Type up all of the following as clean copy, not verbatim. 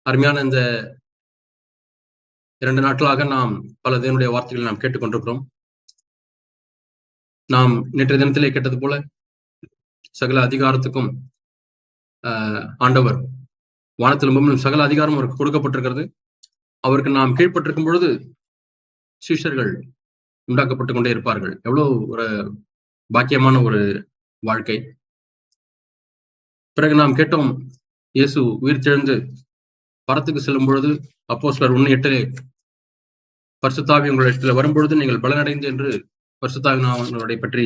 அருமையான இந்த 2 நாட்களாக நாம் பல தேவனுடைய வார்த்தைகளை நாம் கேட்டுக்கொண்டிருக்கிறோம். நாம் நேற்றைய தினத்திலே கேட்டது போல சகல அதிகாரத்துக்கும் ஆண்டவர் வானத்திலும் சகல அதிகாரம் அவருக்கு கொடுக்கப்பட்டிருக்கிறது. அவருக்கு நாம் கீழ்ப்பட்டிருக்கும் பொழுது சீஷர்கள் உண்டாக்கப்பட்டு கொண்டே இருப்பார்கள். எவ்வளவு ஒரு பாக்கியமான ஒரு வாழ்க்கை. பிறகு நாம் கேட்டோம், இயேசு உயிர்த்தெழுந்து பரத்துக்கு செல்லும் பொழுது அப்போஸ்தலர் 1:8 பரிசுத்தாவி உங்களிடத்தில் வரும்பொழுது நீங்கள் பலனடைந்து என்று பரிசுத்தாவியை பற்றி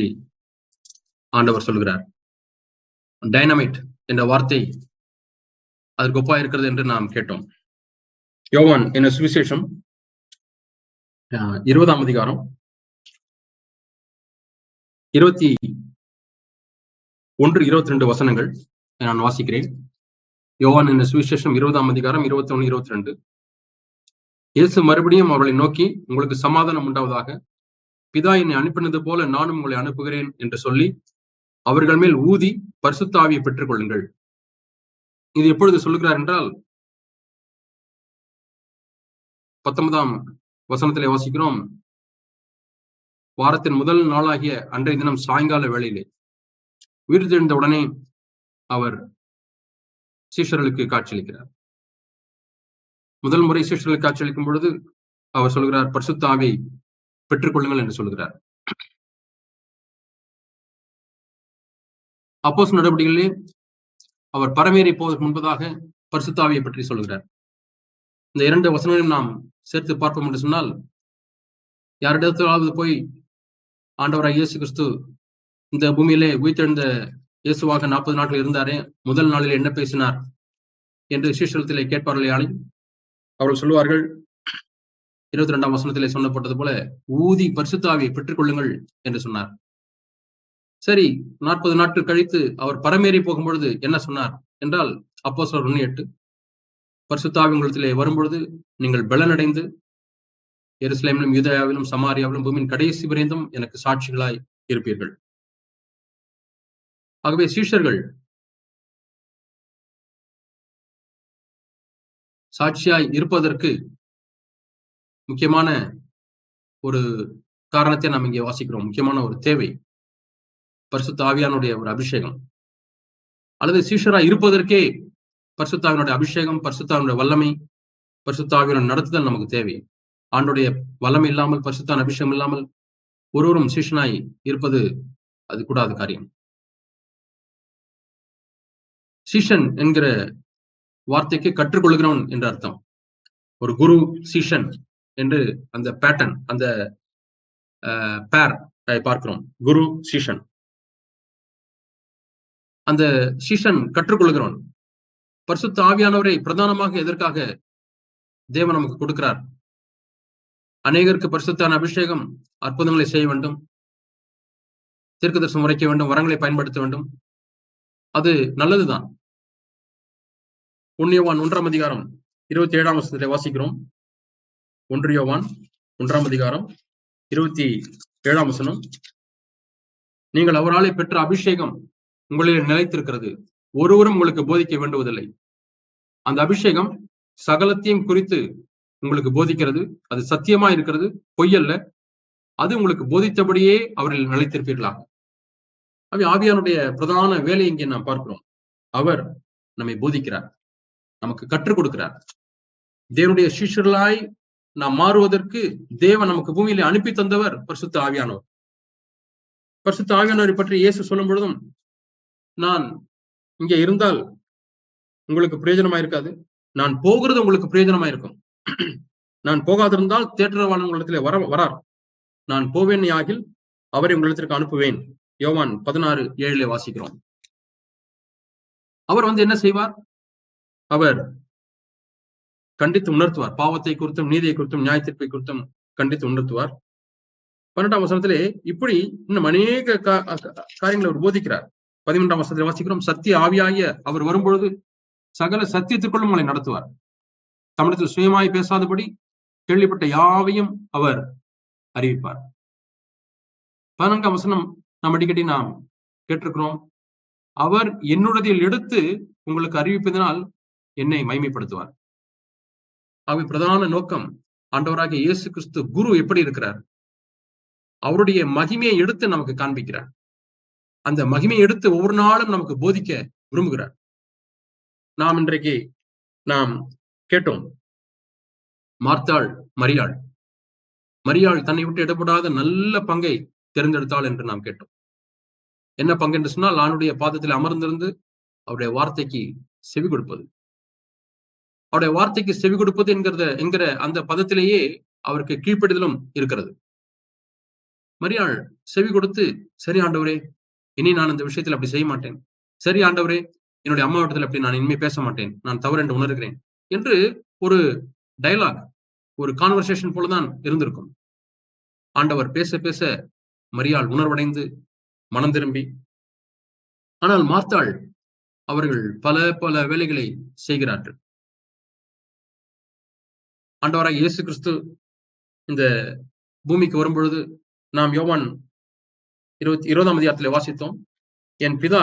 ஆண்டவர் சொல்கிறார். டைனமைட் என்ற வார்த்தை அதற்கு ஒப்பா இருக்கிறது என்று நாம் கேட்டோம். யோவான் என்ற சுவிசேஷம் 20ஆம் அதிகாரம் 21-22 வசனங்கள் நான் வாசிக்கிறேன். யோவான் என்ற சுவிசேஷம் 20ஆம் அதிகாரம் 21-22. இயேசு மறுபடியும் அவர்களை நோக்கி, உங்களுக்கு சமாதானம் உண்டாவதாக, பிதா என்னை அனுப்பினது போல நானும் உங்களை அனுப்புகிறேன் என்று சொல்லி அவர்கள் மேல் ஊதி பரிசுத்த ஆவியை பெற்றுக் கொள்ளுங்கள். இது எப்பொழுது சொல்லுகிறார் என்றால் 19ஆம் வசனத்திலே வாசிக்கிறோம். வாரத்தின் முதல் நாளாகிய அன்றைய தினம் சாயங்கால வேளையிலே உயிர்த்தெழுந்த உடனே அவர் சீஷர்களுக்கு காட்சியளிக்கிறார். முதல் முறை சீஷர்களுக்கு காட்சியளிக்கும் பொழுது அவர் சொல்கிறார், பரிசுத்த ஆவியை பெற்றுக் கொள்ளுங்கள் என்று சொல்கிறார். அப்போஸ்தலர் நடவடிக்கைகளிலே அவர் பரமேறி போவதற்கு முன்பதாக பரிசுத்த ஆவியை பற்றி சொல்கிறார். இந்த 2 வசனங்களையும் நாம் சேர்த்து பார்ப்போம் என்று சொன்னால், யாரிடத்திலாவது போய் ஆண்டவராய் இயேசு கிறிஸ்து இந்த பூமியிலே உயிர்த்தெழுந்த இயேசுவாக 40 நாட்கள் இருந்தாரே, முதல் நாளில் என்ன பேசினார் என்று சீஷர்களிலே கேட்பார்களே, அவர்கள் சொல்லுவார்கள், 22ஆம் வசனத்திலே சொல்லப்பட்டது போல ஊதி பரிசுத்த ஆவியை பெற்றுக் கொள்ளுங்கள் என்று சொன்னார். சரி, 40 நாட்கள் கழித்து அவர் பரமேறி போகும்பொழுது என்ன சொன்னார் என்றால், அப்போஸ்தலர் 1:8 பரிசுத்த ஆவி உங்களிடத்திலே வரும்பொழுது நீங்கள் பலனடைந்து எருசலேமிலும் யூதேயாவிலும் சமாரியாவிலும் பூமியின் கடைசி வரைந்தும் எனக்கு சாட்சிகளாய் இருப்பீர்கள். ஆகவே சீஷர்கள் சாட்சியாய் இருப்பதற்கு முக்கியமான ஒரு காரணத்தை நாம் இங்கே வாசிக்கிறோம். முக்கியமான ஒரு தேவை பரிசுத்த ஆவியானுடைய ஒரு அபிஷேகம், அல்லது சீஷராய் இருப்பதற்கே பரிசுத்த ஆவியானுடைய அபிஷேகம், பரிசுத்த ஆவியானுடைய வல்லமை, பரிசுத்த ஆவியானுடைய நடத்துதல் நமக்கு தேவை. ஆண்டுடைய வல்லமை இல்லாமல், பரிசுத்த அபிஷேகம் இல்லாமல் ஒருவரும் சீஷனாய் இருப்பது அது கூடாத காரியம். சீஷன் என்கிற வார்த்தைக்கு கற்றுக்கொள்கிறவன் என்ற அர்த்தம். ஒரு குரு சீஷன் என்று அந்த பேட்டர்ன், அந்த பேர் பார்க்கிறோம். குரு சீஷன், அந்த சீஷன் கற்றுக்கொள்கிறவன். பரிசுத்த ஆவியானவரை பிரதானமாக எதற்காக தேவன் நமக்கு கொடுக்கிறார்? அநேகருக்கு பரிசுத்தான அபிஷேகம், அற்புதங்களை செய்ய வேண்டும், தீர்க்கதரிசனம் உரைக்க வேண்டும், வரங்களை பயன்படுத்த வேண்டும். அது நல்லதுதான். 1 யோவான் 1ஆம் அதிகாரம் 27ஆம் வசனத்திலே வாசிக்கிறோம். 1 யோவான் 1ஆம் அதிகாரம் 27ஆம் வசனம். நீங்கள் அவராலே பெற்ற அபிஷேகம் உங்களில் நிலைத்திருக்கிறது, ஒருவரும் உங்களுக்கு போதிக்க வேண்டுவதில்லை. அந்த அபிஷேகம் சகலத்தையும் குறித்து உங்களுக்கு போதிக்கிறது. அது சத்தியமா இருக்கிறது, பொய்யல்ல. அது உங்களுக்கு போதித்தபடியே அவரில் நிலைத்திருப்பீர்களாக. ஆவியானுடைய பிரதான வேலை இங்கே நாம் பார்க்கிறோம். அவர் நம்மை போதிக்கிறார், நமக்கு கற்றுக் கொடுக்கிறார். தேவனுடைய சீஷர்களாய் நாம் மாறுவதற்கு தேவன் நமக்கு பூமியிலே அனுப்பி தந்தவர் பரிசுத்த ஆவியானவர். பரிசுத்த ஆவியானவரை பற்றி இயேசு சொல்லும் பொழுதும், நான் இங்கே இருந்தால் உங்களுக்கு பிரயோஜனமா இருக்காது, நான் போகிறது உங்களுக்கு பிரயோஜனமா இருக்கும். நான் போகாதிருந்தால் தேற்றவாளன் உங்களிடத்திலே வரார், நான் போவேன் ஆகில் அவரை உங்களிடத்திற்கு அனுப்புவேன். யோவான் 16:7 வாசிக்கிறோம். அவர் என்ன செய்வார்? அவர் கண்டித்து உணர்த்துவார். பாவத்தை குறித்தும், நீதியை குறித்தும், நியாயத்தீர்ப்பை குறித்தும் கண்டித்து உணர்த்துவார். 12ஆம் வசனத்திலே இப்படி இன்னும் அநேக காரியங்களை அவர் போதிக்கிறார். 13ஆம் வசனத்திலே வாசிக்கிறோம், சத்திய ஆவியாகிய அவர் வரும்பொழுது சகல சத்தியத்திற்குள்ளும் உங்களை நடத்துவார். தமிழத்தில் சுயமாய் பேசாதபடி கேள்விப்பட்ட யாவையும் அவர் அறிவிப்பார். 14ஆம் வசனம் நாம் அடிக்கடி நாம் கேட்டிருக்கிறோம். அவர் என்னுடையதில் எடுத்து உங்களுக்கு அறிவிப்பதனால் என்னை மகிமைப்படுத்துவார். ஆகவே பிரதான நோக்கம் ஆண்டவராகிய இயேசு கிறிஸ்து குரு எப்படி இருக்கிறார், அவருடைய மகிமையை எடுத்து நமக்கு காண்பிக்கிறார். அந்த மகிமையை எடுத்து ஒவ்வொரு நாளும் நமக்கு போதிக்க விரும்புகிறார். நாம் இன்றைக்கு கேட்டோம், மார்த்தாள் மரியாள். மரியாள் தன்னை விட்டு இடப்படாத நல்ல பங்கை தேர்ந்தெடுத்தாள் என்று நாம் கேட்டோம். என்ன பங்கு என்று சொன்னால், ஆணுடைய பாதத்தில் அமர்ந்திருந்து அவருடைய வார்த்தைக்கு செவி கொடுப்பது. அவருடைய வார்த்தைக்கு செவி கொடுப்பது என்கிற அந்த பதத்திலேயே அவருக்கு கீழ்ப்படிதலும் இருக்கிறது. மரியாள் செவி கொடுத்து, சரி ஆண்டவரே, இனி நான் இந்த விஷயத்தில் அப்படி செய்ய மாட்டேன். சரி ஆண்டவரே, என்னுடைய அம்மாவிடத்தில் அப்படி நான் இனிமே பேச மாட்டேன், நான் தவறு என்று உணர்கிறேன் என்று ஒரு டயலாக், ஒரு கான்வர்சேஷன் போலதான் இருந்திருக்கும். ஆண்டவர் பேச பேச மரியாள் உணர்வடைந்து மனம் திரும்பி. ஆனால் மார்த்தாள் அவர்கள் பல பல வேலைகளை செய்கிறார்கள். ஆண்டவராக இயேசு கிறிஸ்து இந்த பூமிக்கு வரும்பொழுது நாம் யோவான் 20ஆம் அதிகாரத்தில் வாசித்தோம், என் பிதா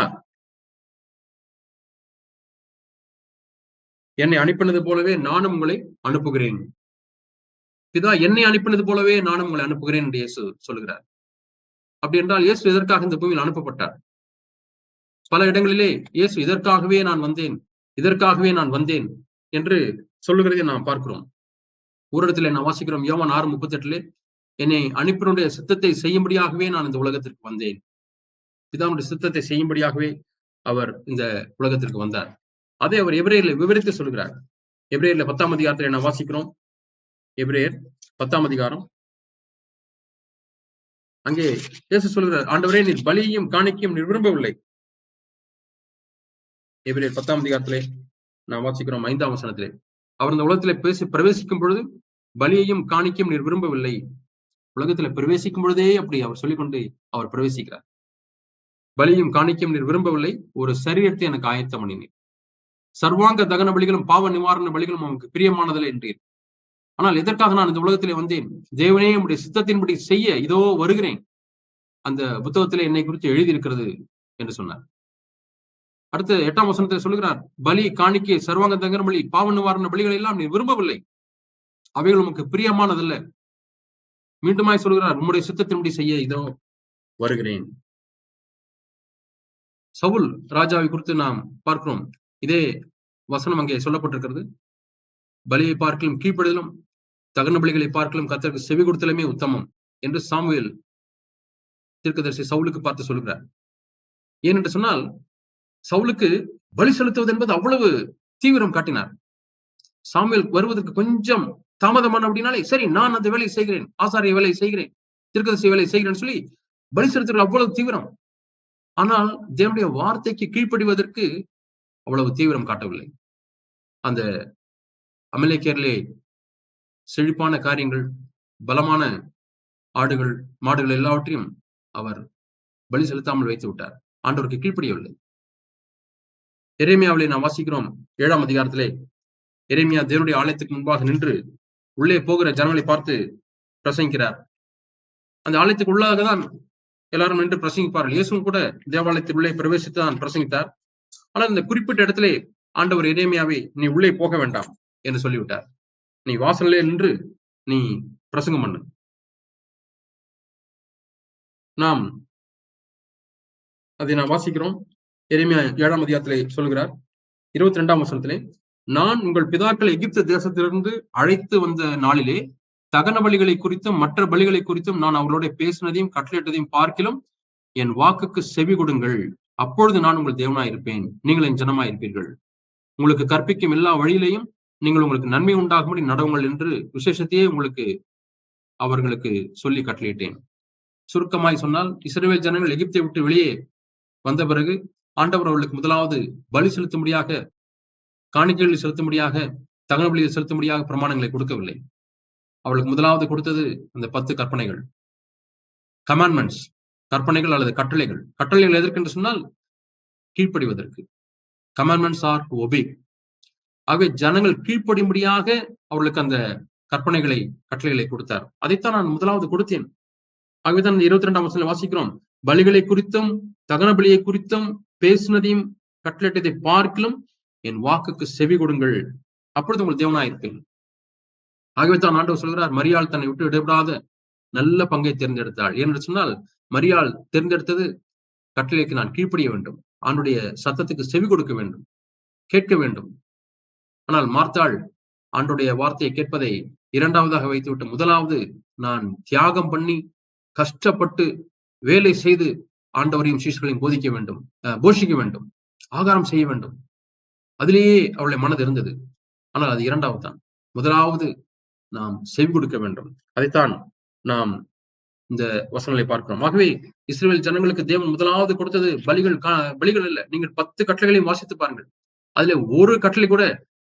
என்னை அனுப்பினது போலவே நானும் உங்களை அனுப்புகிறேன். பிதா என்னை அனுப்பினது போலவே நானும் உங்களை அனுப்புகிறேன் என்று இயேசு சொல்கிறார். அப்படி என்றால் இயேசு எதற்காக இந்த பூமியில் அனுப்பப்பட்டார்? பல இடங்களிலே இயேசு இதற்காகவே நான் வந்தேன் என்று சொல்லுகிறதை நாம் பார்க்கிறோம். ஒரு இடத்துல நான் வாசிக்கிறோம், யோவான் 6:38, என்னை அனுப்பினுடைய சித்தத்தை செய்யும்படியாகவே நான் இந்த உலகத்திற்கு வந்தேன். பிதாவுடைய சித்தத்தை செய்யும்படியாகவே அவர் இந்த உலகத்திற்கு வந்தார். அதை அவர் எபிரேயர்ல விவரித்து சொல்கிறார். எபிரேயர்ல 10ஆம் அதிகாரத்தில் நான் வாசிக்கிறோம். எபிரேயர் 10ஆம் அதிகாரம். அங்கே இயேசு சொல்கிறார், ஆண்டவரே, நீர் பலியையும் காணிக்கையும் நீர் விரும்பவில்லை. எபிரேயர் 10ஆம் அதிகாரத்திலே நான் வாசிக்கிறோம் 5ஆம் வசனத்திலே, அவர் இந்த உலகத்திலே பிரவேசிக்கும் பொழுது பலியையும் காணிக்கையும் நீர் விரும்பவில்லை. உலகத்துல பிரவேசிக்கும் பொழுதே அப்படி அவர் சொல்லிக்கொண்டு அவர் பிரவேசிக்கிறார். பலியும் காணிக்கையும் நீர் விரும்பவில்லை, ஒரு சரீரத்தை எனக்கு ஆயத்தம் பண்ணினீர். சர்வாங்க தகன பலிகளும் பாவ நிவாரண பலிகளும் அவனுக்கு பிரியமானதில்லை என்றீர். ஆனால் எதற்காக நான் இந்த உலகத்திலே வந்தேன்? தேவனே உடைய சித்தத்தின்படி செய்ய இதோ வருகிறேன். அந்த புத்தகத்திலே என்னை குறித்து எழுதியிருக்கிறது என்று சொன்னார். அடுத்து 8ஆம் வசனத்தை சொல்லுகிறார், பலி காணிக்கை சர்வாங்க தகன பலி பாவ நிவாரண பலிகளை எல்லாம் நீர் விரும்பவில்லை, அவைகள் உமக்கு பிரியமானதல்ல. மீண்டுமாய் சொல்கிறார், உம்முடைய சித்தத்தின்படி செய்ய இதோ வருகிறேன். சவுல் ராஜாவை குறித்து நாம் பார்க்கிறோம். இதே வசனம் அங்கே சொல்லப்பட்டிருக்கிறது. பலியை பார்க்கலும் கீழ்ப்படிதலும் தகன பலிகளை பார்க்கலும் கர்த்தருக்கு செவி கொடுத்தலுமே உத்தமம் என்று சாமுவேல் தீர்க்கதரிசி சவுலுக்கு பார்த்து சொல்கிறார். ஏனென்று சொன்னால், சவுலுக்கு பலி செலுத்துவது என்பது அவ்வளவு தீவிரம் காட்டினார். சாமுவேல் வருவதற்கு கொஞ்சம் தாமதமான அப்படின்னாலே, சரி நான் அந்த வேலையை செய்கிறேன், ஆசாரிய வேலையை செய்கிறேன், தீர்க்கதரிசி வேலையை செய்கிறேன் சொல்லி பலி செலுத்துவது அவ்வளவு தீவிரம். ஆனால் தேவனுடைய வார்த்தைக்கு கீழ்ப்படிவதற்கு அவ்வளவு தீவிரம் காட்டவில்லை. அந்த அமலேக்கியரிலே செழிப்பான காரியங்கள், பலமான ஆடுகள் மாடுகள் எல்லாவற்றையும் அவர் பலி செலுத்தாமல் வைத்து விட்டார். ஆண்டவருக்கு கீழ்ப்படியவில்லை. எரேமியாவிலே நாம் வாசிக்கிறோம் 7ஆம் அதிகாரத்திலே, எரேமியா தேவனுடைய ஆலயத்துக்கு முன்பாக நின்று உள்ளே போகிற ஜனங்களை பார்த்து பிரசங்கிக்கிறார். அந்த ஆலயத்துக்கு உள்ளாக தான் எல்லாரும் நின்று பிரசங்கிப்பார்கள். இயேசுவும் கூட தேவாலயத்தில் உள்ளே பிரவேசித்து தான் பிரசங்கித்தார். ஆனால் இந்த குறிப்பிட்ட இடத்திலே ஆண்டவர் எரேமியாவை நீ உள்ளே போக வேண்டாம் என்று சொல்லிவிட்டார். நீ வாசலிலே நின்று நீ பிரசங்கம் பண்ணு. நாம் அதை நாம் வாசிக்கிறோம். எரேமியா 7ஆம் அதிகாரத்திலே சொல்கிறார் 22ஆம் வசனத்திலே, நான் உங்கள் பிதாக்களை எகிப்து தேசத்திலிருந்து அழைத்து வந்த நாளிலே தகன பலிகளை குறித்தும் மற்ற பலிகளை குறித்தும் நான் அவர்களோட பேசினதையும் கட்டளையிட்டதையும் பார்க்கிலும் என் வாக்குக்கு செவி கொடுங்கள், அப்பொழுது நான் உங்கள் தேவனாயிருப்பேன், நீங்கள் என் ஜனமாயிருப்பீர்கள். உங்களுக்கு கற்பிக்கும் எல்லா வழியிலையும் நீங்கள் உங்களுக்கு நன்மை உண்டாகும்படி நடவுங்கள் என்று விசேஷத்தையே அவர்களுக்கு சொல்லி கட்டளையிட்டேன். சுருக்கமாய் சொன்னால், இஸ்ரவேல் ஜனங்கள் எகிப்தை விட்டு வெளியே வந்த பிறகு ஆண்டவர் அவர்களுக்கு முதலாவது பலி செலுத்தும்படியாக, காணிக்கைகளை செலுத்தும்படியாக, தகன பலியை செலுத்தும்படியாக பிரமாணங்களை கொடுக்கவில்லை. அவளுக்கு முதலாவது கொடுத்தது அந்த 10 கற்பனைகள், கமாண்ட்மெண்ட்ஸ், கற்பனைகள் அல்லது கட்டளைகள். கட்டளைகள் எதற்கென்று சொன்னால் கீழ்ப்படிவதற்கு. Commandments are to obey. ஆகவே ஜனங்கள் கீழ்ப்படியும்படியாக அவர்களுக்கு அந்த கற்பனைகளை, கட்டளைகளை கொடுத்தார். அதைத்தான் நான் முதலாவது கொடுத்தேன். ஆகவேதான் 22ஆம் வசனத்தில் வாசிக்கிறோம், பலிகளை குறித்தும் தகன பலியை குறித்தும் பேசினதையும் கட்டளையிட்டதை பார்க்கிலும் என் வாக்குக்கு செவி கொடுங்கள், அப்பொழுது உங்கள் தேவனாயிருப்பீர்கள். ஆகவே தான் ஆண்டவர் சொல்கிறார், மரியாள் தன்னை விட்டு விடப்படாத நல்ல பங்கை தேர்ந்தெடுத்தாள். ஏனென்று சொன்னால், மரியாள் தேர்ந்தெடுத்தது கட்டளைக்கு நான் கீழ்ப்படிய வேண்டும், ஆண்டுடைய சத்தத்துக்கு செவி கொடுக்க வேண்டும், கேட்க வேண்டும். ஆனால் மார்த்தாள் ஆண்டுடைய வார்த்தையை கேட்பதை இரண்டாவதாக வைத்துவிட்டு, முதலாவது நான் தியாகம் பண்ணி கஷ்டப்பட்டு வேலை செய்து ஆண்டவரையும் சீஷர்களையும் போஷிக்க வேண்டும், ஆகாரம் செய்ய வேண்டும். அதிலேயே அவளுடைய மனது இருந்தது. ஆனால் அது இரண்டாவது தான். முதலாவது நாம் செவி கொடுக்க வேண்டும். அதைத்தான் நாம் இந்த வசனங்களை பார்க்கிறோம். ஆகவே இஸ்ரவேல் ஜனங்களுக்கு தேவன் முதலாவது கொடுத்தது பலிகள் இல்லை. நீங்கள் 10 கட்டளைகளையும் வாசித்து பாருங்கள். அதுல ஒரு கட்டளை கூட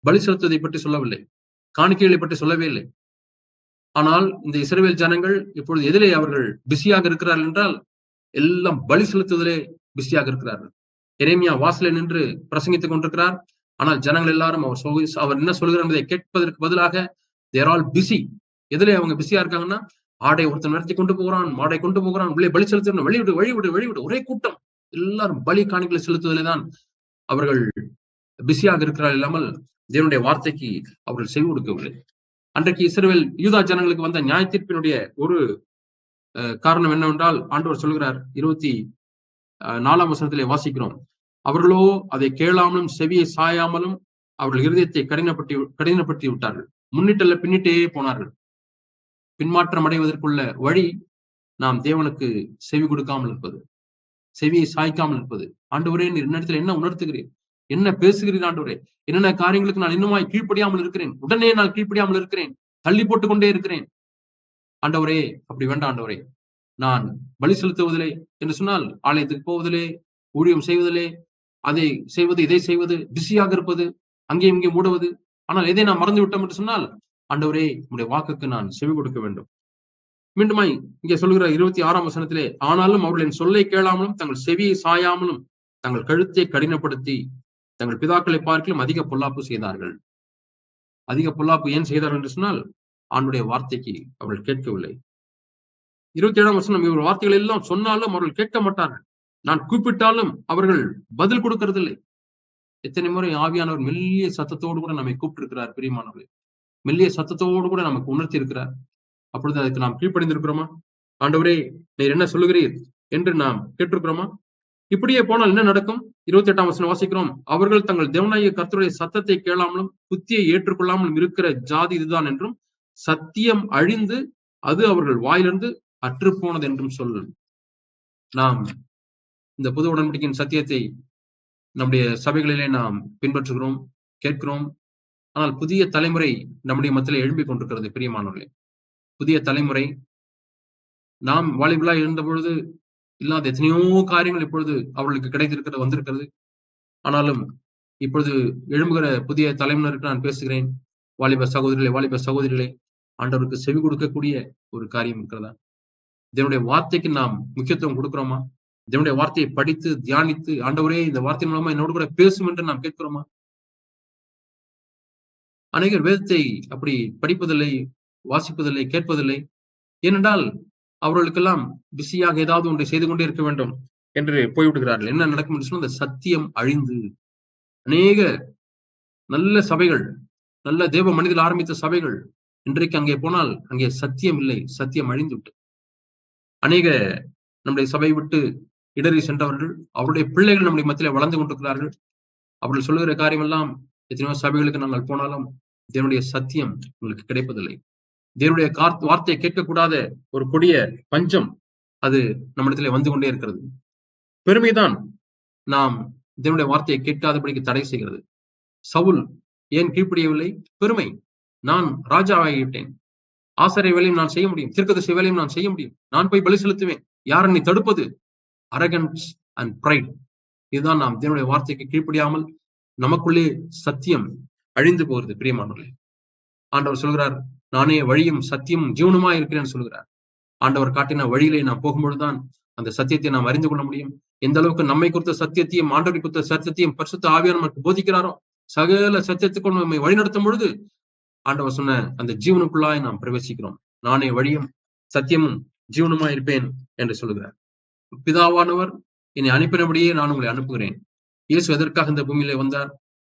பலி செலுத்துவதை பற்றி சொல்லவில்லை, காணிக்கைகளை பற்றி சொல்லவே இல்லை. ஆனால் இந்த இஸ்ரவேல் ஜனங்கள் இப்பொழுது எதிலே அவர்கள் பிஸியாக இருக்கிறார்கள் என்றால், எல்லாம் பலி செலுத்துவதிலே பிஸியாக இருக்கிறார்கள். எரேமியா வாசலில் நின்று பிரசங்கித்துக் கொண்டிருக்கிறார். ஆனால் ஜனங்கள் எல்லாரும் அவர் என்ன சொல்கிறார் என்பதை கேட்பதற்கு பதிலாக தேர் ஆல் பிஸி. எதிலே அவங்க பிஸியா இருக்காங்கன்னா, ஆடை ஒருத்தன் நிறுத்தி கொண்டு போகிறான், மாடை கொண்டு போகிறான், உள்ளே பலி செலுத்தணும், வழிவிடு ஒரே கூட்டம். எல்லாரும் பலி காணிகளை செலுத்துவதிலே தான் அவர்கள் பிஸியாக இருக்கிறார்கள். இல்லாமல் தேவனுடைய வார்த்தைக்கு அவர்கள் செவி கொடுக்கவில்லை. அன்றைக்கு இஸ்ரவேல் யூதா ஜனங்களுக்கு வந்த நியாய தீர்ப்பினுடைய ஒரு காரணம் என்னவென்றால், ஆண்டவர் சொல்கிறார், 24ஆம் வசனத்திலே வாசிக்கிறோம், அவர்களோ அதை கேளாமலும் செவியை சாயாமலும் அவர்கள் இருதயத்தை கடினப்படுத்தி விட்டார்கள். முன்னிட்டல்ல பின்னிட்டே போனார்கள். பின்மாற்றம் அடைவதற்குள்ள வழி நாம் தேவனுக்கு செவி கொடுக்காமல் இருப்பது, செவியை சாய்க்காமல் இருப்பது. ஆண்டவரே, நீர் என்னிடத்தில் என்ன உணர்த்துகிறீர், என்ன பேசுகிறீர் ஆண்டவரே, என்னென்ன காரியங்களுக்கு நான் இன்னுமாய் கீழ்ப்படியாமல் இருக்கிறேன், உடனே நான் கீழ்ப்படியாமல் இருக்கிறேன், தள்ளி போட்டுக் கொண்டே இருக்கிறேன். ஆண்டவரே, அப்படி வேண்டாம் ஆண்டவரே. நான் பலி செலுத்துவதிலே என்று சொன்னால், ஆலயத்துக்கு போவதிலே, ஊழியம் செய்வதிலே, அதை செய்வது இதை செய்வது, பிஸியாக இருப்பது, அங்கேயும் இங்கே மூடுவது. ஆனால் எதை நான் மறந்து விட்டோம் என்று சொன்னால், ஆண்டவரே, உங்களுடைய வாக்குக்கு நான் செவி கொடுக்க வேண்டும். மீண்டுமாய் இங்கே சொல்கிற 26ஆம் வசனத்திலே, ஆனாலும் அவர்களின் சொல்லை கேளாமலும் தங்கள் செவியை சாயாமலும் தங்கள் கழுத்தை கடினப்படுத்தி தங்கள் பிதாக்களை பார்க்கலும் அதிக பொல்லாப்பு செய்தார்கள். அதிக பொல்லாப்பு ஏன் செய்தார்கள் என்று சொன்னால், ஆண்டுடைய வார்த்தைக்கு அவர்கள் கேட்கவில்லை. 27ஆம் வசனம், இவர் வார்த்தைகள் எல்லாம் சொன்னாலும் அவர்கள் கேட்க மாட்டார்கள், நான் கூப்பிட்டாலும் அவர்கள் பதில் கொடுக்கறதில்லை. எத்தனை முறை ஆவியானவர் மெல்லிய சத்தத்தோடு கூட நம்மை கூப்பிட்டு இருக்கிறார். பிரியமானவர்களே, மெல்லிய சத்தத்தோடு கூட நமக்கு உணர்த்தி இருக்கிறார். அப்பொழுது அதுக்கு நாம் கீழ்ப்படிந்திருக்கிறோமா? ஆண்டவரே, நீர் என்ன சொல்லுகிறீர் என்று நாம் கேட்டிருக்கிறோமா? இப்படியே போனால் என்ன நடக்கும்? 28ஆம் வசனம் வாசிக்கிறோம், அவர்கள் தங்கள் தேவனாகிய கர்த்தருடைய சத்தத்தை கேளாமலும் புத்தியை ஏற்றுக்கொள்ளாமலும் இருக்கிற ஜாதி இதுதான் என்றும், சத்தியம் அழிந்து அது அவர்கள் வாயிலிருந்து அற்றுப்போனது என்றும் சொல். நாம் இந்த புது உடன்படிக்கையின் சத்தியத்தை நம்முடைய சபைகளிலே நாம் பின்பற்றுகிறோம், கேட்கிறோம். ஆனால் புதிய தலைமுறை நம்முடைய மத்தியிலே எழும்பிக் கொண்டிருக்கிறது. பிரியமானவர்களே, புதிய தலைமுறை நாம் வாலிபலாய் இருந்த பொழுது இல்லாத எத்தனையோ காரியங்கள் இப்பொழுது அவர்களுக்கு கிடைத்திருக்கிறது, வந்திருக்கிறது. ஆனாலும் இப்பொழுது எழும்புகிற புதிய தலைமுறைக்கு நான் பேசுகிறேன். வாலிப சகோதரிகளே, வாலிப சகோதரிகளே, ஆண்டவருக்கு செவி கொடுக்கக்கூடிய ஒரு காரியம் இருக்கிறதா? தேவனுடைய வார்த்தைக்கு நாம் முக்கியத்துவம் கொடுக்கிறோமா? தேவனுடைய வார்த்தையை படித்து தியானித்து, ஆண்டவரே, இந்த வார்த்தை மூலமா என்னோடு கூட பேசும் என்று நாம் கேட்கிறோமா? அநேகர் வேதத்தை அப்படி படிப்பதில்லை, வாசிப்பதில்லை, கேட்பதில்லை. ஏனென்றால் அவர்களுக்கெல்லாம் பிஸியாக ஏதாவது ஒன்றை செய்து கொண்டே இருக்க வேண்டும் என்று போய்விடுகிறார்கள். என்ன நடக்கும் என்று சொன்னால், அந்த சத்தியம் அழிந்து அநேக நல்ல சபைகள், நல்ல தேவ மனிதர்கள் ஆரம்பித்த சபைகள், இன்றைக்கு அங்கே போனால் அங்கே சத்தியம் இல்லை, சத்தியம் அழிந்து விட்டு அநேக நம்முடைய சபை விட்டு இடறி சென்றவர்கள், அவருடைய பிள்ளைகள் நம்முடைய மத்தியிலே வளர்ந்து கொண்டிருக்கிறார்கள். அவர்கள் சொல்லுகிற காரியம் எல்லாம், எத்தனையோ சபைகளுக்கு நாங்கள் போனாலும் தேவனுடைய சத்தியம் உங்களுக்கு கிடைப்பதில்லை. தேவனுடைய வார்த்தையை கேட்கக்கூடாத ஒரு கொடிய பஞ்சம் அது நம்மிடத்திலே வந்து கொண்டே இருக்கிறது. பெருமைதான் நாம் தேவனுடைய வார்த்தையை கேட்காதபடிக்கு தடை செய்கிறது. சவுல் ஏன் கீழ்ப்படியவில்லை? பெருமை. நான் ராஜாவாகிவிட்டேன், ஆசாரிய வேலையும் நான் செய்ய முடியும், தீர்க்கதரிசி வேலையும் நான் செய்ய முடியும், நான் போய் பலி செலுத்துவேன், யார் என்னை தடுப்பது? Arrogance and pride. இதுதான் நாம் தேவனுடைய வார்த்தைக்கு கீழ்ப்படியாமல் நமக்குள்ளே சத்தியம் அழிந்து போகிறது. பிரியமானவர்களே, ஆண்டவர் சொல்கிறார், நானே வழியும் சத்தியமும் ஜீவனுமா இருக்கிறேன்னு சொல்கிறார். ஆண்டவர் காட்டின வழியிலே நாம் போகும்பொழுதுதான் அந்த சத்தியத்தை நாம் அறிந்து கொள்ள முடியும். எந்த அளவுக்கு நம்மை குறித்த சத்தியத்தையும் ஆண்டவரை குறித்த சத்தியத்தையும் பரிசுத்த ஆவியானவர் நமக்கு போதிக்கிறாரோ, சகல சத்தியத்துக்கும் நம்மை வழிநடத்தும் பொழுது ஆண்டவர் சொன்ன அந்த ஜீவனுக்குள்ளாய் நாம் பிரவேசிக்கிறோம். நானே வழியும் சத்தியமும் ஜீவனுமா இருப்பேன் என்று சொல்லுகிறார். பிதாவானவர் என்னை அனுப்பினபடியே நான் உங்களை அனுப்புகிறேன். இயேசு எதற்காக இந்த பூமியிலே வந்தார்?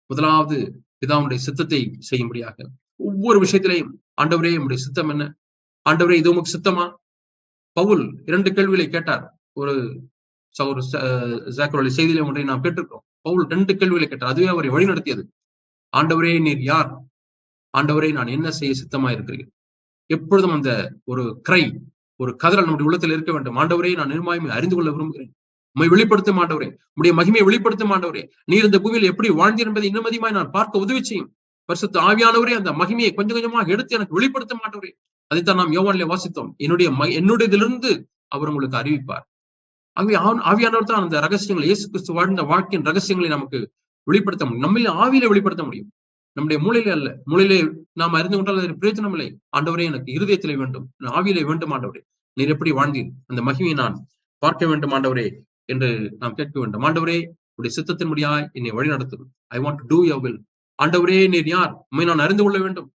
முதலாவது பிதாவுடைய சித்தத்தை செய்யும்படியாக. ஒவ்வொரு விஷயத்திலையும் ஆண்டவரே உம்முடைய சித்தம் என்ன? ஆண்டவரே இது உமக்கு சித்தமா? பவுல் 2 கேள்விகளை கேட்டார். ஒரு செய்தியில ஒன்றை நாம் கேட்டிருக்கிறோம். பவுல் 2 கேள்விகளை கேட்டார். அதுவே அவரை வழிநடத்தியது. ஆண்டவரே நீர் யார்? ஆண்டவரே நான் என்ன செய்ய சித்தமா இருக்கிறேன்? எப்பொழுதும் அந்த ஒரு ஒரு கதறல் நம்முடைய உள்ளத்தில் இருக்க வேண்டும். ஆண்டவரே நான் நிர்மாயமை அறிந்து கொள்ள விரும்புகிறேன். உம்மை வெளிப்படுத்தும் ஆண்டவரே, உம்முடைய மகிமையை வெளிப்படுத்தும் ஆண்டவரே, நீர் இந்த பூமியில் எப்படி வாழ்ந்தீர் என்பதை இன்னும் அதிகமாய் நான் பார்க்க உதவி செய்யும். பரிசுத்த ஆவியானவரே அந்த மகிமையை கொஞ்சம் கொஞ்சமாக எடுத்து எனக்கு வெளிப்படுத்தும் ஆண்டவரே. அதைத்தான் நாம் யோவானிலே வாசித்தோம். என்னுடையதிலிருந்து அவர் உங்களுக்கு அறிவிப்பார். ஆகவே ஆவியானவர் தான் அந்த ரகசியங்களை, இயேசு கிறிஸ்து வாழ்ந்த வாழ்க்கையின் ரகசியங்களை நமக்கு வெளிப்படுத்த முடியும். நம்மள ஆவியில வெளிப்படுத்த முடியும். நம்முடைய மூளையிலே அல்ல. மூளையிலே நாம் அறிந்து கொண்டால் அது பிரயோஜனம் இல்லை. ஆண்டவரே எனக்கு இருதயத்திலே வேண்டும், ஆவியிலே வேண்டும் ஆண்டவரே. நீர் எப்படி வாழ்ந்தீர்? அந்த மகிமையை நான் பார்க்க வேண்டும் ஆண்டவரே என்று நாம் கேட்க வேண்டும். ஆண்டவரே உடைய சித்தத்தின் முடியாய் என்னை வழி நடத்தும். I want to two your will. ஆண்டவரே நீர் யார்? உண்மை நான் அறிந்து கொள்ள வேண்டும்.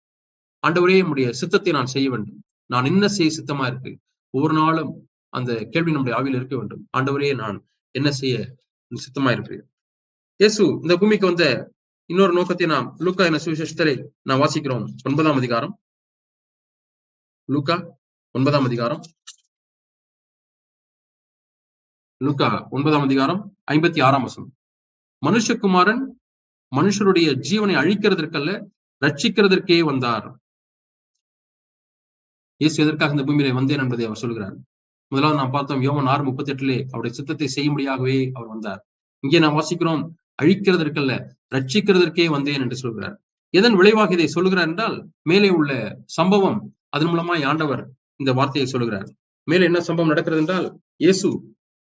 ஆண்டவரே உடைய சித்தத்தை நான் செய்ய வேண்டும். நான் என்ன செய்ய சித்தமா இருக்கு? ஒவ்வொரு நாளும் அந்த கேள்வி நம்முடைய ஆவியில் இருக்க வேண்டும். ஆண்டவரே நான் என்ன செய்ய சித்தமா இருக்கிறேன்? இயேசு இந்த பூமிக்கு வந்த இன்னொரு நோக்கத்தை நாம் லூக்கா என சுவிசேஷத்திலே நாம் வாசிக்கிறோம். 9ஆம் அதிகாரம். லூக்கா 9ஆம் அதிகாரம். லூக்கா 9ஆம் அதிகாரம் 56ஆம் வசனம். மனுஷகுமாரன் மனுஷருடைய ஜீவனை அழிக்கிறதற்கல்ல, ரட்சிக்கிறதற்கே வந்தார். இயேசு எதற்காக இந்த பூமியிலே வந்தேன் என்பதை அவர் சொல்கிறார். முதலாவது நாம் பார்த்தோம் யோவான் 6:38 அவருடைய சித்தத்தை செய்யும்படியாகவே அவர் வந்தார். இங்கே நாம் வாசிக்கிறோம் அழிக்கிறதற்கல்ல, ரட்சிக்கிறதற்கே வந்தேன் என்று சொல்கிறார். எதன் விளைவாக இதை சொல்லுகிறார் என்றால், மேலே உள்ள சம்பவம், அதன் மூலமாய் ஆண்டவர் இந்த வார்த்தையை சொல்லுகிறார். மேலே என்ன சம்பவம் நடக்கிறது என்றால், இயேசு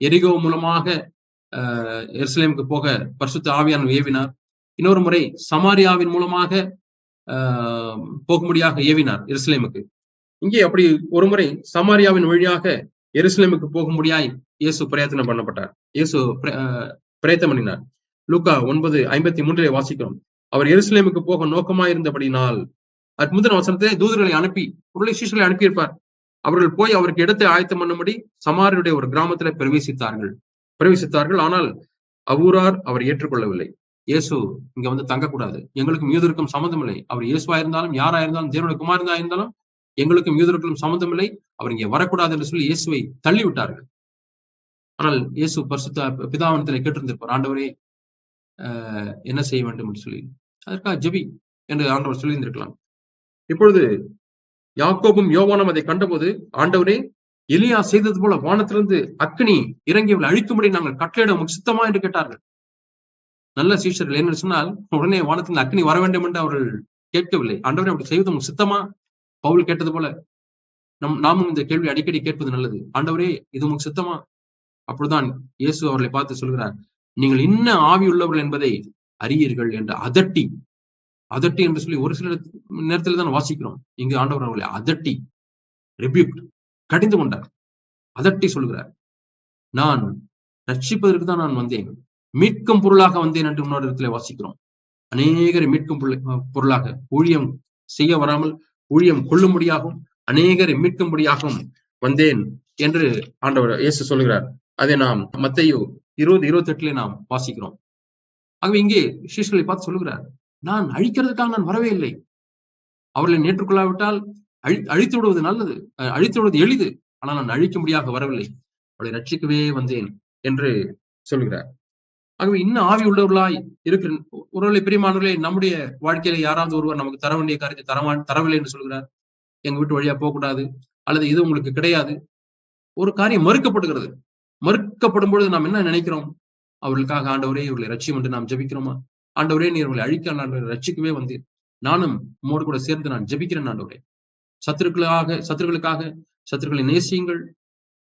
எரிகோ மூலமாக எருசலேமுக்கு போக பரிசுத்த ஆவியானவர் ஏவினார். இன்னொரு முறை சமாரியாவின் மூலமாக போகும்படியாக ஏவினார் எருசலேமுக்கு. இங்கே அப்படி ஒரு முறை சமாரியாவின் வழியாக எருசலேமுக்கு போகும்படியாய் இயேசு பிரயத்தனம் பண்ணப்பட்டார். இயேசு பிரயத்தனம் பண்ணினார். லூக்கா 9:53 வாசிக்கிறோம். அவர் எருசலேமுக்கு போக நோக்கமாயிருந்தபடினால் அதுக்கு முந்தின வசனத்திலே தூதர்களை அனுப்பி பொருளை சீஷர்களை அனுப்பியிருப்பார். அவர்கள் போய் அவருக்கு இடத்தை ஆயத்தம் பண்ணும்படி சமாரியுடைய ஒரு கிராமத்துல பிரவேசித்தார்கள். ஆனால் அவ்வூரார் அவர் ஏற்றுக்கொள்ளவில்லை. இயேசு இங்க வந்து தங்கக்கூடாது, எங்களுக்கும் யூதருக்கும் சம்மந்தம் இல்லை. அவர் இயேசுவா இருந்தாலும் யாரா இருந்தாலும் தேவனுடைய குமாரனா இருந்தாலும் எங்களுக்கும் யூதருக்கும் சம்மந்தம் இல்லை, அவர் இங்கே வரக்கூடாது என்று சொல்லி இயேசுவை தள்ளிவிட்டார்கள். ஆனால் இயேசு பரிசுத்த பிதாவனத்திலே கேட்டிருந்திருப்பார், ஆண்டவரே என்ன செய்ய வேண்டும் என்று சொல்லி. அதற்காக ஜெபி என்று ஆண்டவர் சொல்லியிருந்திருக்கலாம். இப்பொழுது யாக்கோபும் யோவானும் அதை கண்டபோது, ஆண்டவரே எலியா செய்தது போல வானத்திலிருந்து அக்னி இறங்கியவர்கள் அழிக்கும்படி நாங்கள் கட்டளையிட சித்தமா என்று கேட்டார்கள். நல்ல சீஷர்கள் என்ன சொன்னால், உடனே வானத்திலிருந்து அக்னி வர வேண்டும் என்று அவர்கள் கேட்கவில்லை. ஆண்டவரே அப்படி செய்வது சித்தமா? பவுல் கேட்டது போல நாமும் இந்த கேள்வி அடிக்கடி கேட்பது நல்லது. ஆண்டவரே இது உங்களுக்கு சித்தமா? அப்படிதான் இயேசு அவர்களை பார்த்து சொல்கிறார், நீங்கள் இன்ன ஆவி உள்ளவர்கள் என்பதை அறியீர்கள் என்று அதட்டி என்று சொல்லி ஒரு சில நேரத்தில் தான் வாசிக்கிறோம். இங்கு ஆண்டவர் அவர்களை அதட்டி கடிந்து கொண்டார். அதட்டி சொல்கிறார், நான் ரட்சிப்பதற்கு தான் நான் வந்தேன், மீட்கும் பொருளாக வந்தேன் என்று இன்னொரு இடத்துல வாசிக்கிறோம். அநேகரை மீட்கும் பொருளாக, ஊழியம் செய்ய வராமல் ஊழியம் கொள்ளும்படியாகவும் அநேகரை மீட்கும்படியாகவும் வந்தேன் என்று ஆண்டவர் இயேசு சொல்கிறார். அதை நாம் மத்தேயு 20:28 நாம் வாசிக்கிறோம். ஆகவே இங்கே சீஷர்களை பார்த்து சொல்லுகிறார், நான் அழிக்கிறதுக்காக நான் வரவே இல்லை. அவர்களை ஏற்றுக்கொள்ளாவிட்டால் அழித்து விடுவது நல்லது, அழித்து விடுவது எளிது. ஆனால் நான் அழிக்கும்படியாக வரவில்லை, அவளை ரட்சிக்கவே வந்தேன் என்று சொல்கிறார். ஆகவே இன்னும் ஆவி உள்ளவர்களாய் இருக்கிற ஒருவேளை பிரியமானவர்களே, நம்முடைய வாழ்க்கையில யாராவது ஒருவர் நமக்கு தர வேண்டிய காரியத்தை தரவில்லை என்று சொல்கிறார். எங்க வீட்டு வழியா போகக்கூடாது, அல்லது இது உங்களுக்கு கிடையாது. ஒரு காரியம் மறுக்கப்படுகிறது. மறுக்கப்படும் பொழுது நாம் என்ன நினைக்கிறோம்? அவர்களுக்காக ஆண்டவரே இவர்களை ரட்சியும் என்று நாம் ஜெபிக்கிறோமா? ஆண்டவரே நீ இவர்களை அழிக்க ரட்சிக்கவே வந்தேன், நானும் உம்மோடு கூட சேர்ந்து நான் ஜெபிக்கிறேன். ஆண்டவரே சத்துருக்களை நேசியுங்கள்,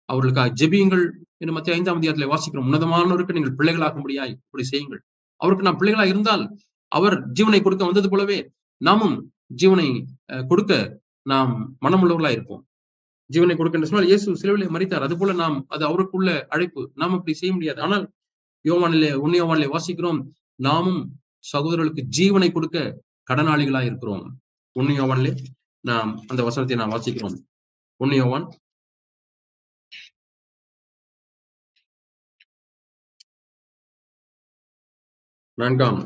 அவர்களுக்காக ஜெபியுங்கள் என்று மத்திய 5ஆம் அதிகாரத்திலே வாசிக்கிறோம். உன்னதமானவருக்கு நீங்கள் பிள்ளைகளாகும்படியாய் இப்படி செய்யுங்கள். அவருக்கு நாம் பிள்ளைகளாக இருந்தால் அவர் ஜீவனை கொடுக்க வந்தது போலவே நாமும் ஜீவனை கொடுக்க நாம் மனமுள்ளவர்களா இருப்போம். ஜீவனை கொடுக்க என்று சொன்னால் இயேசு சிலுவையிலே மரித்தார், அது போல நாம், அது அவருக்குள்ள அழைப்பு, நாம் அப்படி செய்ய முடியாது. ஆனால் யோவானிலே வாசிக்கிறோம், நாமும் சகோதரர்களுக்கு ஜீவனை கொடுக்க கடனாளிகளா இருக்கிறோம். 1 யோவானிலே நாம் அந்த வசனத்தை நாம் வாசிக்கிறோம். 1 யோவான் 4ஆம்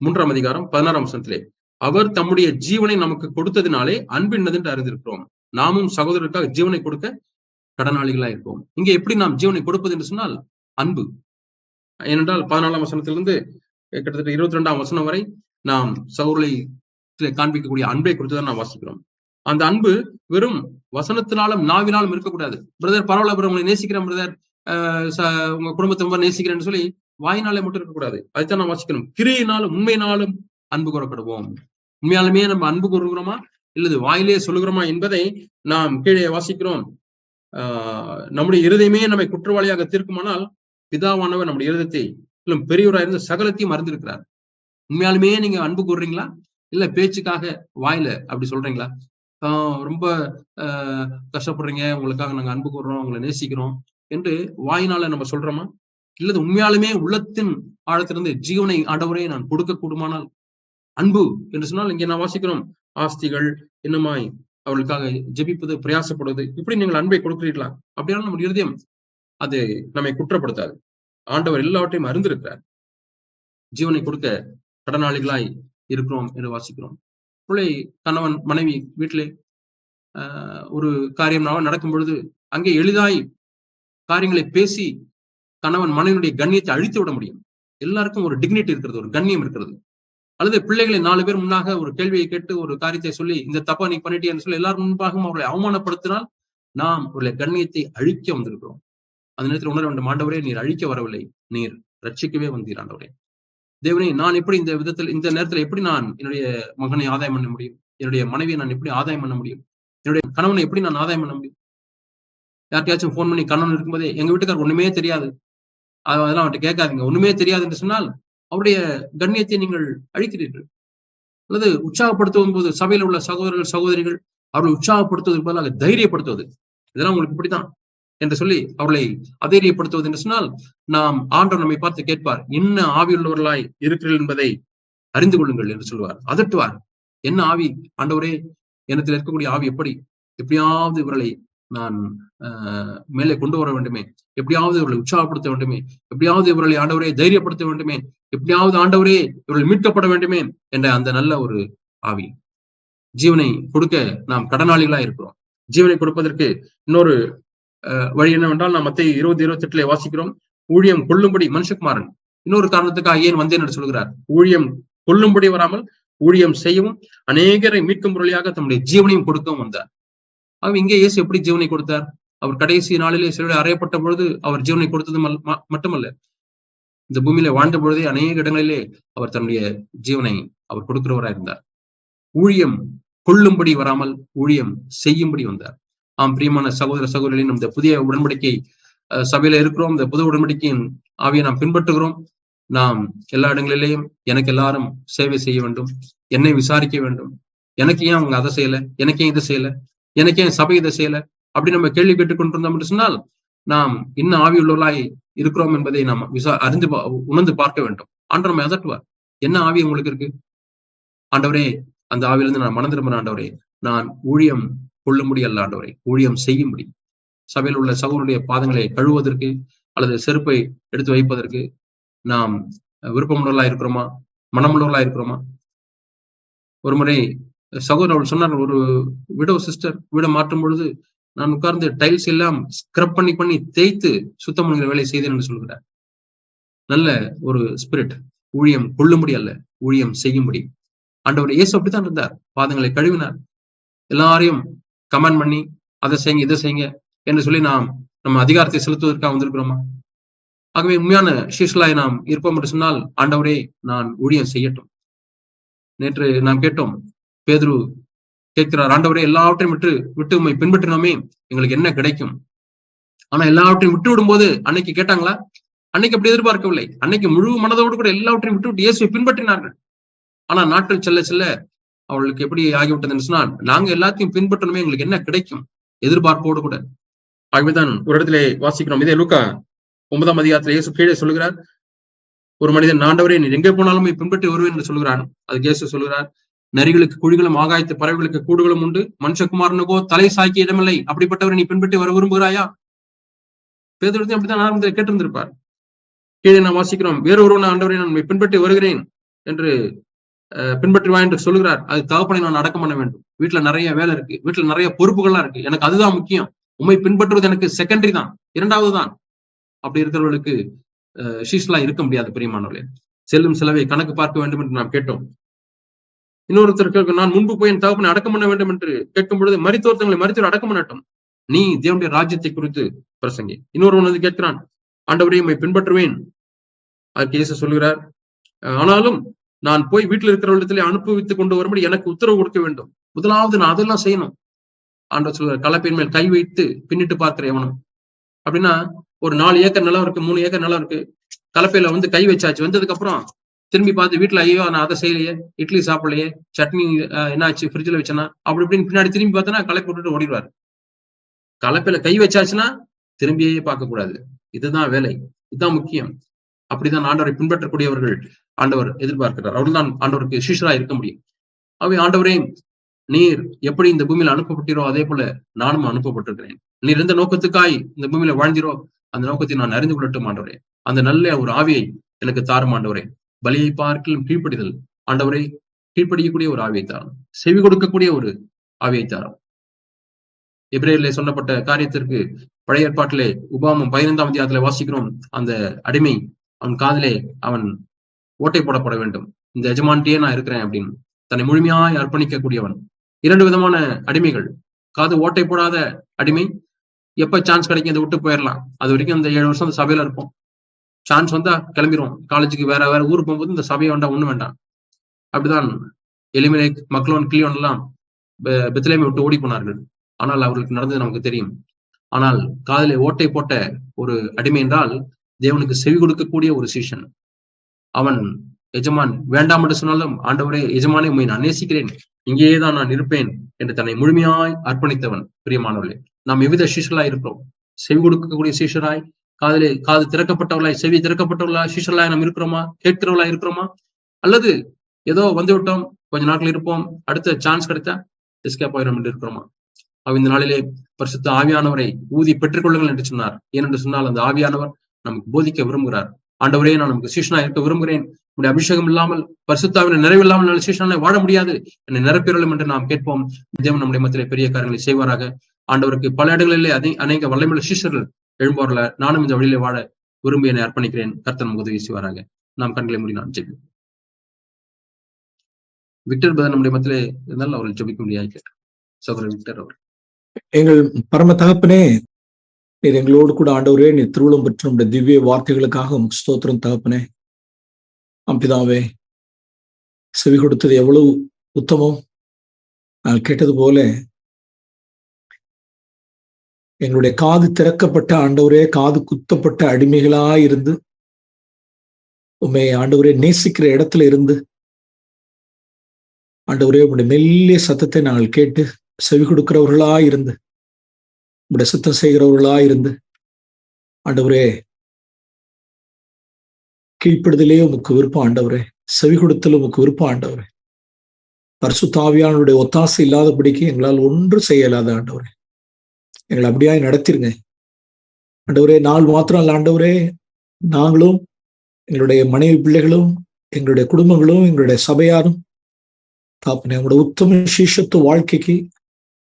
3ஆம் அதிகாரம் 16ஆம் வசனத்திலே, அவர் தம்முடைய ஜீவனை நமக்கு கொடுத்ததினாலே அன்பு என்னதென்று அறிந்திருக்கிறோம். நாமும் சகோதரருக்காக ஜீவனை கொடுக்க கடனாளிகளா இருப்போம். இங்க எப்படி நாம் ஜீவனை கொடுப்பது என்று சொன்னால் அன்பு. ஏனென்றால் 14ஆம் வசனத்திலிருந்து கிட்டத்தட்ட 22ஆம் வசனம் வரை நாம் சகோதரரை காண்பிக்கக்கூடிய அன்பை குறித்துதான் நாம் வாசிக்கிறோம். அந்த அன்பு வெறும் வசனத்தினாலும் நாவினாலும் இருக்கக்கூடாது. பிரதர் பரவாயில்ல பிரதர், உங்களை நேசிக்கிறேன் பிரதர், உங்க குடும்பத்தை ரொம்ப நேசிக்கிறேன்னு சொல்லி வாயினாலே மட்டும் இருக்கக்கூடாது. அதுதான் நாம் வாசிக்கணும். கிரியினாலும் உண்மையினாலும் அன்பு கூறப்படுவோம். உண்மையாலுமே நம்ம அன்பு கூறுகிறோமா இல்லது வாயிலே சொல்லுகிறோமா என்பதை நாம் கீழே வாசிக்கிறோம். நம்முடைய இருதயமே நம்மை குற்றவாளியாக தீர்க்குமானால் பிதாவானவர் நம்முடைய இருதயத்தை பெரியவராக இருந்து சகலத்தையும் மறந்திருக்கிறார். உண்மையாலுமே நீங்க அன்பு கூறுறீங்களா இல்ல பேச்சுக்காக வாயில அப்படி சொல்றீங்களா? ரொம்ப கஷ்டப்படுறீங்க, உங்களுக்காக நாங்க அன்பு கூறுறோம், உங்களை நேசிக்கிறோம் என்று வாயினால நம்ம சொல்றோமா இல்லது உண்மையாலுமே உள்ளத்தின் ஆழத்திலிருந்து ஜீவனை ஆண்டவரே நான் கொடுக்க கூடுமானால் அன்பு என்று சொன்னால் இங்கே நான் வாசிக்கிறோம், ஆஸ்திகள் இன்னுமாய் அவர்களுக்காக ஜெபிப்பது, பிரயாசப்படுவது, இப்படி நீங்கள் அன்பை கொடுக்கிறீர்களா? அப்படியாலும் நம்முடைய இருதயம் அது நம்மை குற்றப்படுத்தாது. ஆண்டவர் எல்லாவற்றையும் அறிந்திருக்கிறார். ஜீவனை கொடுக்க கடனாளிகளாய் இருக்கிறோம் என்று வாசிக்கிறோம். பிள்ளை, கணவன் மனைவி வீட்டிலே ஒரு காரியம் நடக்கும் பொழுது அங்கே எளிதாய் காரியங்களை பேசி கணவன் மனைவியுடைய கண்ணியத்தை அழித்து விட முடியும். எல்லாருக்கும் ஒரு டிக்னிட்டி இருக்கிறது, ஒரு கண்ணியம் இருக்கிறது. அல்லது பிள்ளைகளை 4 பேர் முன்னாக ஒரு கேள்வியை கேட்டு ஒரு காரியத்தை சொல்லி இந்த தப்பா நீ பண்ணிட்டேன்னு சொல்லி எல்லாரும் முன்பாகவும் அவர்களை அவமானப்படுத்தினால் நாம் அவர்களை கண்ணியத்தை அழிக்க வந்திருக்கிறோம். அந்த நேரத்தில் உணர வேண்டும், ஆண்டவரே நீர் அழிக்க வரவில்லை, நீர் ரட்சிக்கவே வந்தீர். ஆண்டவரே தேவனே, நான் எப்படி இந்த விதத்தில் இந்த நேரத்தில் எப்படி நான் என்னுடைய மகனை ஆதாயம் பண்ண முடியும்? என்னுடைய மனைவியை நான் எப்படி ஆதாயம் பண்ண முடியும்? என்னுடைய கணவனை எப்படி நான் ஆதாயம் பண்ண முடியும்? யார்கிட்டயாச்சும் போன் பண்ணி கணவன் இருக்கும்போதே எங்க வீட்டுக்காரர் ஒண்ணுமே தெரியாது, அதெல்லாம் அவர்கிட்ட கேட்காதீங்க, ஒண்ணுமே தெரியாது என்று சொன்னால் அவருடைய கண்ணியத்தை நீங்கள் அழிக்கிறீர்கள். அல்லது உற்சாகப்படுத்தும் போது சபையில் உள்ள சகோதரர்கள் சகோதரிகள் அவர்களை உற்சாகப்படுத்துவதற்கு பதிலாக தைரியப்படுத்துவது, இதெல்லாம் உங்களுக்கு இப்படித்தான் என்று சொல்லி அவர்களை அதைரியப்படுத்துவது என்று சொன்னால் நாம் ஆண்டவர் நம்மை பார்த்து கேட்பார், என்ன ஆவியுள்ளவர்களாய் இருக்கிறீர்கள் என்பதை அறிந்து கொள்ளுங்கள் என்று சொல்லுவார். அதட்டுவார், என்ன ஆவி ஆண்டவரே, எனத்தில் இருக்கக்கூடிய ஆவி எப்படியாவது இவர்களை நான் மேலே கொண்டு வர வேண்டுமே, எப்படியாவது இவர்களை உற்சாகப்படுத்த வேண்டுமே, எப்படியாவது இவர்களை ஆண்டவரே தைரியப்படுத்த வேண்டுமே, எப்படியாவது ஆண்டவரே இவர்கள் மீட்கப்பட வேண்டுமே என்ற அந்த நல்ல ஒரு ஆவி. ஜீவனை கொடுக்க நாம் கடனாளிகளா இருக்கிறோம். ஜீவனை கொடுப்பதற்கு இன்னொரு வழி என்னவென்றால் நாம் மத்தேயு 20:28 வாசிக்கிறோம், ஊழியம் கொள்ளும்படி மனுஷகுமாரன் இன்னொரு காரணத்துக்காக ஏன் வந்தேன் என்று சொல்கிறார். ஊழியம் கொள்ளும்படி வராமல் ஊழியம் செய்யவும் அநேகரை மீட்கும் பொருளியாக தம்முடைய ஜீவனையும் கொடுக்கவும் வந்தார். ஆக இங்கே இயேசு எப்படி ஜீவனை கொடுத்தார்? அவர் கடைசி நாளிலே சிலரை அறையப்பட்ட பொழுது அவர் ஜீவனை கொடுத்தது மட்டுமல்ல, இந்த பூமியில வாழ்ந்த பொழுதே அநேக இடங்களிலே அவர் தன்னுடைய ஜீவனை அவர் கொடுக்கிறவராக இருந்தார். ஊழியம் கொள்ளும்படி வராமல் ஊழியம் செய்யும்படி வந்தார். ஆம் பிரியமான சகோதர சகோதரிகளின் இந்த புதிய உடன்படிக்கை சபையில இருக்கிறோம். இந்த புது உடன்படிக்கையின் ஆவியை நாம் பின்பற்றுகிறோம். நாம் எல்லா இடங்களிலேயும் எனக்கு எல்லாரும் சேவை செய்ய வேண்டும், என்னை விசாரிக்க வேண்டும், எனக்கு ஏன் அவங்க அதை செய்யல, எனக்கு ஏன் இதை செய்யல, எனக்கு ஏன் சபை இதை செய்யல, அப்படி நம்ம கேள்வி கேட்டுக் கொண்டிருந்தோம் என்று சொன்னால் நாம் இன்னும் ஆவி உள்ளவர்களாய் இருக்கிறோம் என்பதை நாம் அறிந்து உணர்ந்து பார்க்க வேண்டும். ஆண்டவர் நம்ம அதட்டுவார், என்ன ஆவி உங்களுக்கு இருக்கு? ஆண்டவரே, அந்த ஆவியிலிருந்து நான் மனம் திரும்பின ஆண்டவரே, நான் ஊழியம் கொள்ளும்படி அல்ல ஆண்டவரே, ஊழியம் செய்யும்படி. சபையில் உள்ள சகோதரருடைய பாதங்களை கழுவுவதற்கு அல்லது செருப்பை எடுத்து வைப்பதற்கு நாம் விருப்பமுள்ளவர்களா இருக்கிறோமா, மனமுள்ளவர்களா இருக்கிறோமா? ஒரு முறை சகோதரர் அவள் சொன்னார், ஒரு விடோ சிஸ்டர் வீடை மாற்றும் பொழுது நான் உட்கார்ந்து டைல்ஸ் எல்லாம் ஸ்க்ரப் பண்ணி தேய்த்து சுத்தம் பண்ணுகிற வேலை செய்தேன் என்று சொல்கிறார். நல்ல ஒரு ஸ்பிரிட். ஊழியம் கொள்ளும்படி அல்ல, ஊழியம் செய்யும்படி. ஆண்டவர் இயேசு அப்படித்தான் இருந்தார். பாதங்களை கழுவினார். எல்லாரையும் கமெண்ட் பண்ணி அதை செய்யுங்க இதை செய்யுங்க என்று சொல்லி நம்ம அதிகாரத்தை செலுத்துவதற்காக வந்திருக்கிறோமா? ஆகவே உண்மையான சீஷலாய் நாம் இருப்போம் என்று சொன்னால் ஆண்டவரே நான் ஊழியம் செய்யட்டும். நேற்று நாம் கேட்டோம், பேதுரு கேட்கிறார், ஆண்டவரே எல்லாவற்றையும் விட்டு உண்மை பின்பற்றினோமே, எங்களுக்கு என்ன கிடைக்கும்? ஆனா எல்லாவற்றையும் விட்டு விடும் போது அன்னைக்கு கேட்டாங்களா? அன்னைக்கு அப்படி எதிர்பார்க்கவில்லை. அன்னைக்கு முழு மனதோடு கூட எல்லாவற்றையும் விட்டு இயேசுவை பின்பற்றினார்கள். ஆனா நாட்கள் செல்ல செல்ல அவர்களுக்கு எப்படி ஆகிவிட்டதுன்னு சொன்னால், நாங்க எல்லாத்தையும் பின்பற்றணுமே, எங்களுக்கு என்ன கிடைக்கும் எதிர்பார்ப்போடு கூட. ஆகவேதான் ஒரு இடத்துல வாசிக்கிறோம், இதே லூக்கா 9ஆம் அதிகாரத்துல இயேசு கீழே சொல்லுகிறார், ஒரு மனிதன் ஆண்டவரே நீ எங்கே போனாலும் பின்பற்றி வருவேன் என்று சொல்கிறான். அதுக்கு இயேசு சொல்கிறார், நரிகளுக்கு குழிகளும் ஆகாயத்து பறவைகளுக்கு கூடுகளும் உண்டு, மனுஷகுமாரனுக்கோ தலை சாய்க்க இடமில்லை, அப்படிப்பட்டவரை நீ பின்பற்றி வர விரும்புகிறாயா? பேதுரு அப்படித்தான் ஆரம்பத்தில் கேட்டிருந்திருப்பார். கீழே நாம் வாசிக்கிறோம், வேறொருவன் ஆண்டவரை நான் பின்பற்றி வருகிறேன், என்று பின்பற்றுவா என்று சொல்லுகிறார். அது தகப்பனை நான் அடக்கம் பண்ண வேண்டும். வீட்டுல நிறைய வேலை இருக்கு, வீட்டுல நிறைய பொறுப்புகள்லாம் இருக்கு, எனக்கு அதுதான் முக்கியம். உண்மை பின்பற்றுவது எனக்கு செகண்டரி தான், இரண்டாவது தான். அப்படி இருக்கிறவர்களுக்கு சீஷலா இருக்க முடியாது. பிரியமானவர்களே, செல்லும் செலவை கணக்கு பார்க்க வேண்டும் என்று நாம் கேட்டோம். இன்னொருத்தருக்கு நான் முன்பு போய் என் தகப்பனை அடக்கம் பண்ண வேண்டும் என்று கேட்கும் பொழுது, மரித்தோர்த்தங்களை மரித்தோர் அடக்கம் பண்ணட்டும், நீ தேவனுடைய ராஜ்யத்தை குறித்து பிரசங்கி. இன்னொருவன் வந்து கேட்கிறான், ஆண்டவரே உம்மை பின்பற்றுவேன். அதுக்கு இயேசு சொல்கிறார், ஆனாலும் நான் போய் வீட்டில் இருக்கிறவர்களிடத்திலே அனுபவித்துக் கொண்டு வரும்படி எனக்கு உத்தரவு கொடுக்க வேண்டும். முதலாவது நான் அதெல்லாம் செய்யணும். ஆண்டவர் சொல்றார், கலப்பையின் மேல் கை வைத்து பின்னிட்டு பார்க்கிற எவனும். அப்படின்னா ஒரு 4 ஏக்கர் நிலம் இருக்கு, 3 ஏக்கர் நிலம் இருக்கு, கலப்பையில வந்து கை வச்சாச்சு, வந்ததுக்கு அப்புறம் திரும்பி பார்த்து வீட்டுல, ஐயோ நான் அதை செய்யலையே, இட்லி சாப்பிடலையே, சட்னி என்னாச்சு ஃப்ரிட்ஜ்ல வச்சேன்னா, அப்படி இப்படின்னு பின்னாடி திரும்பி பார்த்தோன்னா கலப்பை விட்டுட்டு ஓடிடுவாரு. கலப்பையில கை வச்சாச்சுன்னா திரும்பியே பார்க்க கூடாது. இதுதான் வேலை, இதுதான் முக்கியம். அப்படிதான் ஆண்டவரை பின்பற்றக்கூடியவர்கள் ஆண்டவர் எதிர்பார்க்கிறார். அவர்தான் ஆண்டவருக்கு சீஷரா இருக்க முடியும். அவை ஆண்டவரே, நீர் எப்படி இந்த பூமியில அனுப்பப்பட்டீரோ அதே போல நானும் அனுப்பப்பட்டிருக்கிறேன். நீர் எந்த நோக்கத்துக்காய் இந்த பூமியில வாழ்ந்தீரோ அந்த நோக்கத்தை நான் அறிந்து கொள்ளட்டும் ஆண்டவரே. அந்த நல்ல ஒரு ஆவியை எனக்கு தாரும் ஆண்டவரே. பலியை பார்க்கலும் கீழ்ப்படிதல் ஆண்டவரை, கீழ்ப்படியக்கூடிய ஒரு ஆவியை தாரும், செவி கொடுக்கக்கூடிய ஒரு ஆவியை தாரும். எபிரேயரிலே சொல்லப்பட்ட காரியத்திற்கு பழைய ஏற்பாட்டிலே உபாகமம் 15ஆம் அதிகாரத்திலே வாசிக்கிறோம். அந்த அடிமை அவன் காதிலே அவன் ஓட்டை போடப்பட வேண்டும். இந்த எஜமான்ட்டியே நான் இருக்கிறேன் அப்படின்னு தன்னை முழுமையாய் அர்ப்பணிக்கக்கூடியவன். 2 விதமான அடிமைகள். காது ஓட்டை போடாத அடிமை, எப்ப சான்ஸ் கிடைக்கும் இதை விட்டு போயிடலாம், அது வரைக்கும் இந்த 7 வருஷம் அந்த சபையில இருப்போம், சான்ஸ் வந்தா கிளம்பிடுவோம், காலேஜுக்கு வேற வேற ஊருக்கு போகும்போது இந்த சபையை வேண்டாம், ஒண்ணு வேண்டாம். அப்படிதான் எலிமெலேக், மக்லோன், கிளியோன் எல்லாம் பெத்லேமை விட்டு ஓடி போனார்கள். ஆனால் அவர்களுக்கு நடந்தது நமக்கு தெரியும். ஆனால் காதிலே ஓட்டை போட்ட ஒரு அடிமை என்றால் தேவனுக்கு செவி கொடுக்கக்கூடிய ஒரு சீஷன். அவன் எஜமான் வேண்டாம் என்று சொன்னாலும், ஆண்டவரே எஜமானே உம்மை நான் நேசிக்கிறேன், இங்கேயேதான் நான் இருப்பேன் என்று தன்னை முழுமையாய் அர்ப்பணித்தவன். பிரியமானவர்களே, நாம் எவ்வித சீஷர்களாய் இருக்கிறோம்? செவி கொடுக்கக்கூடிய சீஷராய், காது திறக்கப்பட்டவர்களாய், செவி திறக்கப்பட்டவர்களாய் சீஷர்களாய் நாம் இருக்கிறோமா? கேட்கிறவர்களாய் இருக்கிறோமா? அல்லது ஏதோ வந்து விட்டோம், கொஞ்ச நாட்கள் இருப்போம், அடுத்த சான்ஸ் கிடைத்தா எஸ்கேப் ஆயிரும் என்று இருக்கிறோமா? இந்த நாளிலே பரிசுத்த ஆவியானவரை ஊதி பெற்றுக் கொள்ளுங்கள் என்று சொன்னார். ஏனென்று சொன்னால் அந்த ஆவியானவர் நமக்கு போதிக்க விரும்புகிறார். ஆண்டவரே, நான் நமக்கு சீஷனா இருக்க விரும்புகிறேன், உடைய அபிஷேகம் இல்லாமல், பரிசுத்தாவின் நிறைவில்லாமல் நல்ல சீஷனால வாழ முடியாது, என்னை நிரப்பிரலும் என்று நாம் கேட்போம். தேவன் நம்முடைய மத்தியிலே பெரிய காரியங்களை செய்வாராக. ஆண்டவருக்கு பல இடங்களிலே அநேக வல்லமையுள்ள சீஷர்கள் எழும்புவார்கள. நானும் இந்த வழியிலே வாழ விரும்பி என்னை அர்ப்பணிக்கிறேன். கர்த்தர் நமக்கு உதவி செய்வாராக. நாம் கண்களை மூடி நாம் ஜெபிப்போம். விக்டர் பிரதர் நம்முடைய மத்தியிலே இருந்தால் அவர்கள் ஜெபிக்க முடியாது கேட்டார். சகோதரர் விக்டர் அவர். எங்கள் பரம தகப்பனே, நீர் எங்களோடு கூட ஆண்டவரே, நீர் திருவுளம் பெற்ற நம்முடைய திவ்ய வார்த்தைகளுக்காக உமக்கு ஸ்தோத்திரம் தகப்பனே. அம்பிதாவே, செவி கொடுத்தது எவ்வளவு உத்தமம். நான் கேட்டது போல எங்களுடைய காது திறக்கப்பட்ட ஆண்டவரே, காது குத்தப்பட்ட அடிமைகளாயிருந்து உண்மை ஆண்டவரே நேசிக்கிற இடத்துல இருந்து ஆண்டவரே உங்களுடைய மெல்லிய சத்தத்தை நாங்கள் கேட்டு செவி கொடுக்கிறவர்களாயிருந்து உங்களுடைய சுத்தம் செய்கிறவர்களாயிருந்து ஆண்டவரே கீழ்ப்படுதலே உமக்கு விருப்பம் ஆண்டவரே, செவி கொடுத்தல் உமக்கு விருப்பம் ஆண்டவரே. பரிசுத்த ஆவியானவருடைய ஒத்தாசை இல்லாதபடிக்கு எங்களால் ஒன்றும் செய்யலாத ஆண்டவரே, எங்களை அப்படியாய் நடத்திருங்க ஆண்டவரே. நாள் மாத்திரம் அல்ல ஆண்டவரே, நாங்களும் எங்களுடைய மனைவி பிள்ளைகளும் எங்களுடைய குடும்பங்களும் எங்களுடைய சபையாரும் தாப்பனே உங்களுடைய உத்தம சீஷத்துவ வாழ்க்கைக்கு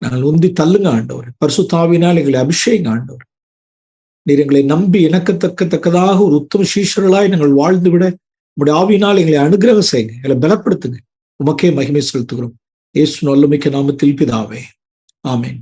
நாங்கள் உந்தி தள்ளுங்க ஆண்டவர். பரிசுத்த ஆவியினால் எங்களை அபிஷேகம் ஆண்டவர். நீர் எங்களை நம்பி இணக்கத்தக்கதாக ஒரு உத்தம சீஷர்களாய் நாங்கள் வாழ்ந்து விட உங்களுடைய ஆவியினால் எங்களை அனுகிரகம் செய்யுங்க, எங்களை பலப்படுத்துங்க. உமக்கே மகிமை செலுத்துகிறோம். இயேசு நல்லமிக்க நாமத்தில் பிதாவே, ஆமென்.